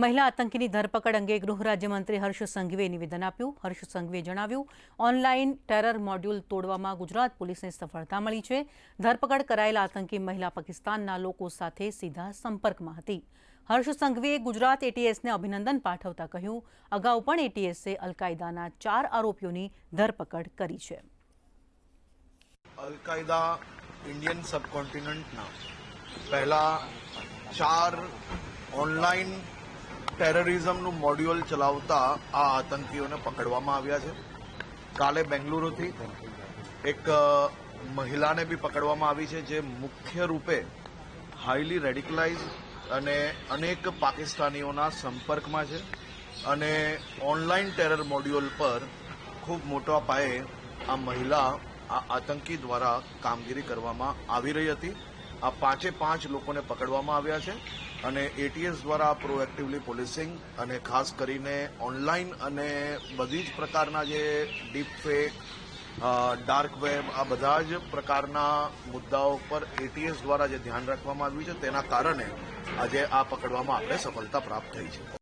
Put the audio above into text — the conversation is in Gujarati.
મહિલા આતંકીની ધરપકડ અંગે ગૃહ રાજ્યમંત્રી હર્ષ સંઘવીએ નિવેદન આપ્યું. હર્ષ સંઘવીએ જણાવ્યું, ઓનલાઈન ટેરર મોડ્યુલ તોડવામાં ગુજરાત પોલીસને સફળતા મળી છે. ધરપકડ કરાયેલા આતંકી મહિલા પાકિસ્તાનના લોકો સાથે સીધા સંપર્કમાં હતી. હર્ષ સંઘવીએ ગુજરાત એટીએસને અભિનંદન પાઠવતા કહ્યું, અગાઉ પણ એટીએસે અલ-કાયદાના 4 આરોપીઓની ધરપકડ કરી છે. અલ-કાયદા ઇન્ડિયન સબકોન્ટિનેન્ટના પહેલા 4 ઓનલાઈન ટેરરિઝમનું મોડ્યુલ ચલાવતા આ આતંકીઓને પકડવામાં આવ્યા છે. કાલે બેંગલુરુથી એક મહિલાને બી પકડવામાં આવી છે, જે મુખ્ય રૂપે હાઈલી રેડિકલાઇઝ અને અનેક પાકિસ્તાનીઓના સંપર્કમાં છે અને ઓનલાઈન ટેરર મોડ્યુલ પર ખૂબ મોટા પાયે આ મહિલા આ આતંકી દ્વારા કામગીરી કરવામાં આવી રહી હતી. આ 5 લોકોને પકડવામાં આવ્યા છે અને એટીએસ દ્વારા પ્રોએક્ટિવલી પોલીસિંગ અને ખાસ કરીને ઓનલાઈન અને બધી જ પ્રકારના જે ડીપ ફેક, ડાર્ક વેબ, આ બધા જ પ્રકારના મુદ્દાઓ પર એટીએસ દ્વારા જે ધ્યાન રાખવામાં આવ્યું છે, તેના કારણે આજે આ પકડવામાં આપણે સફળતા પ્રાપ્ત થઈ છે.